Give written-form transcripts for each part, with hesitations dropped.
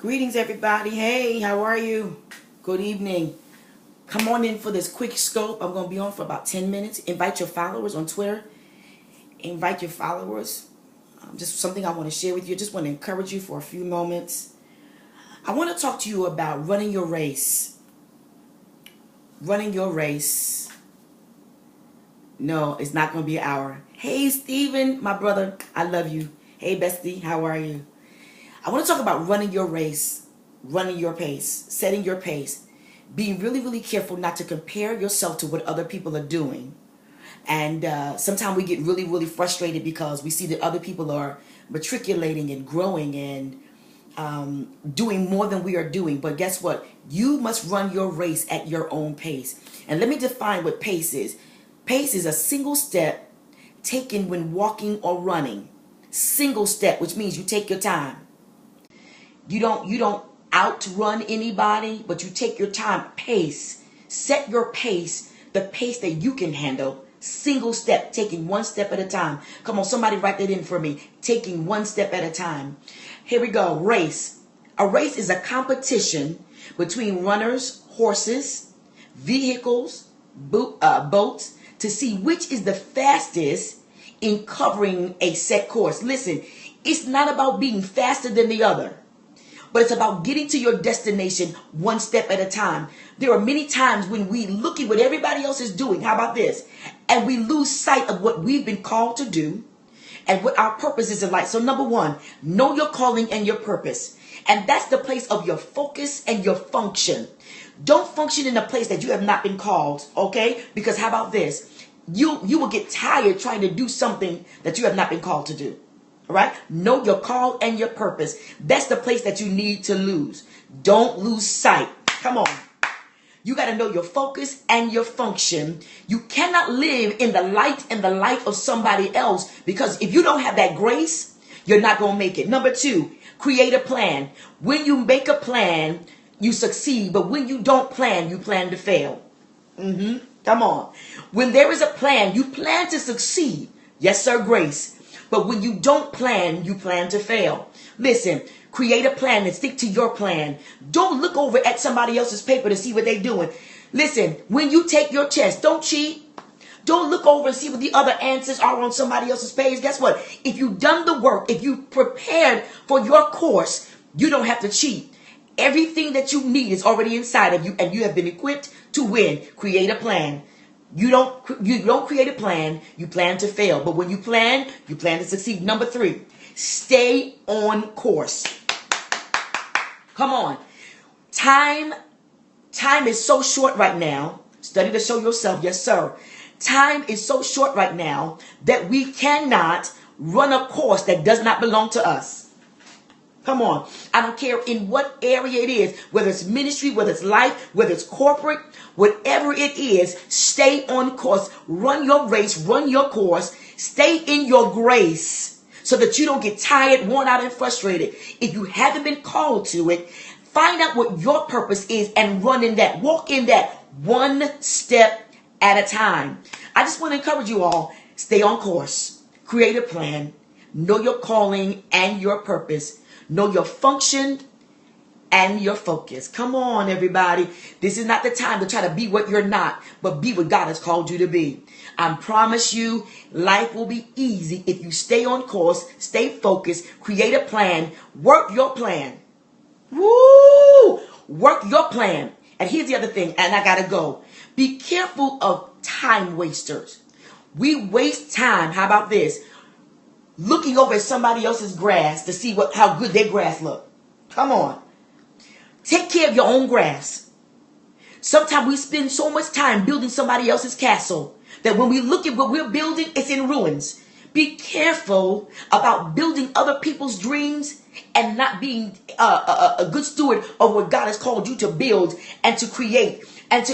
Greetings, everybody. Hey, how are you? Good evening. Come on in for this quick scope. I'm going to be on for about 10 minutes. Invite your followers on Twitter. Invite your followers. Just something I want to share with you. Just want to encourage you for a few moments. I want to talk to you about running your race. Running your race. No, it's not going to be an hour. Hey, Steven, my brother. I love you. Hey, bestie. How are you? I want to talk about running your race, running your pace, setting your pace, being really, really careful not to compare yourself to what other people are doing. And sometimes we get really, really frustrated because we see that other people are matriculating and growing and doing more than we are doing. But guess what? You must run your race at your own pace. And let me define what pace is. Pace is a single step taken when walking or running. Single step, which means you take your time. You don't outrun anybody, but you take your time. Pace. Set your pace, the pace that you can handle. Single step, taking one step at a time. Come on, somebody write that in for me. Taking one step at a time. Here we go. Race. A race is a competition between runners, horses, vehicles, boats, to see which is the fastest in covering a set course. Listen, it's not about being faster than the other, but it's about getting to your destination one step at a time. There are many times when we look at what everybody else is doing. How about this? And we lose sight of what we've been called to do and what our purpose is in life. So number one, know your calling and your purpose. And that's the place of your focus and your function. Don't function in a place that you have not been called, okay? Because how about this? You will get tired trying to do something that you have not been called to do. All right? Know your call and your purpose. That's the place that you need to lose. Don't lose sight. Come on. You got to know your focus and your function. You cannot live in the light and the life of somebody else, because if you don't have that grace, you're not going to make it. Number two, create a plan. When you make a plan, you succeed. But when you don't plan, you plan to fail. Come on. When there is a plan, you plan to succeed. Yes, sir, grace. But when you don't plan, you plan to fail. Listen, create a plan and stick to your plan. Don't look over at somebody else's paper to see what they're doing. Listen, when you take your test, don't cheat. Don't look over and see what the other answers are on somebody else's page. Guess what? If you've done the work, if you prepared for your course, you don't have to cheat. Everything that you need is already inside of you, and you have been equipped to win. Create a plan. You don't create a plan, you plan to fail. But when you plan to succeed. Number three, stay on course. Come on. Time is so short right now. Study to show yourself. Yes, sir. Time is so short right now that we cannot run a course that does not belong to us. Come on. I don't care in what area it is, whether it's ministry, whether it's life, whether it's corporate, whatever it is, stay on course. Run your race, run your course. Stay in your grace so that you don't get tired, worn out, and frustrated. If you haven't been called to it, find out what your purpose is and run in that. Walk in that one step at a time. I just want to encourage you all, stay on course. Create a plan. Know your calling and your purpose. Know your function and your focus. Come on, everybody. This is not the time to try to be what you're not, but be what God has called you to be. I promise you, life will be easy if you stay on course, stay focused, create a plan, work your plan. Woo! Work your plan. And here's the other thing, and I gotta go. Be careful of time wasters. We waste time. How about this? Looking over at somebody else's grass to see how good their grass look. Come on. Take care of your own grass. Sometimes we spend so much time building somebody else's castle that when we look at what we're building, it's in ruins. Be careful about building other people's dreams and not being a good steward of what God has called you to build and to create. And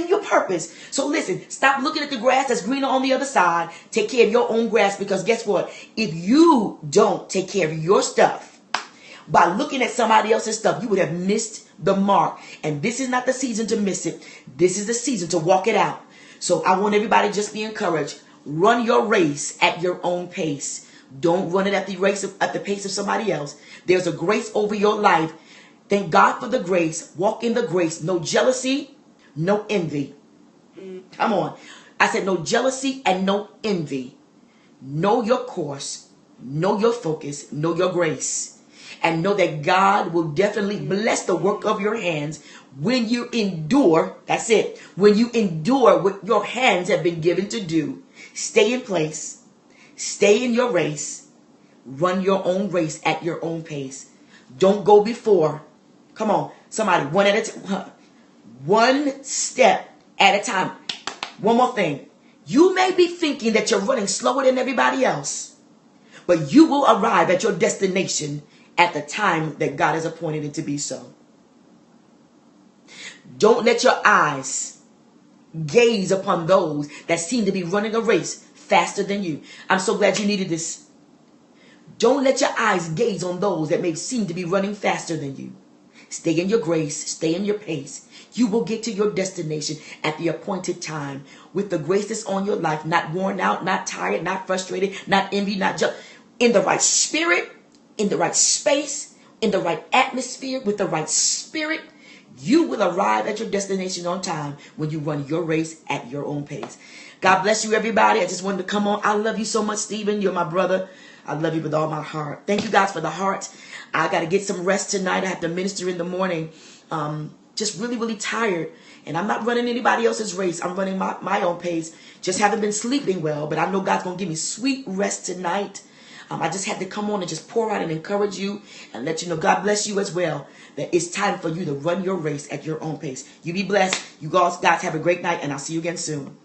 your purpose. So listen, stop looking at the grass that's greener on the other side. Take care of your own grass, because guess what? If you don't take care of your stuff by looking at somebody else's stuff, you would have missed the mark. And this is not the season to miss it. This is the season to walk it out. So I want everybody to just be encouraged. Run your race at your own pace. Don't run it at the pace of somebody else. There's a grace over your life. Thank God for the grace. Walk in the grace. No jealousy, no envy. Come on. I said no jealousy and no envy. Know your course. Know your focus. Know your grace. And know that God will definitely bless the work of your hands when you endure. That's it. When you endure what your hands have been given to do. Stay in place. Stay in your race. Run your own race at your own pace. Don't go before. Come on, somebody, one step at a time. One more thing. You may be thinking that you're running slower than everybody else, but you will arrive at your destination at the time that God has appointed it to be so. Don't let your eyes gaze upon those that seem to be running a race faster than you. I'm so glad you needed this. Don't let your eyes gaze on those that may seem to be running faster than you. Stay in your grace. Stay in your pace. You will get to your destination at the appointed time with the grace that's on your life, not worn out, not tired, not frustrated, not envy, not just in the right spirit, in the right space, in the right atmosphere, with the right spirit. You will arrive at your destination on time when you run your race at your own pace. God bless you, everybody. I just wanted to come on. I love you so much, Stephen. You're my brother. I love you with all my heart. Thank you guys for the heart. I got to get some rest tonight. I have to minister in the morning. Just really, really tired. And I'm not running anybody else's race. I'm running my own pace. Just haven't been sleeping well. But I know God's going to give me sweet rest tonight. I just had to come on and just pour out and encourage you and let you know, God bless you as well, that it's time for you to run your race at your own pace. You be blessed. You guys have a great night, and I'll see you again soon.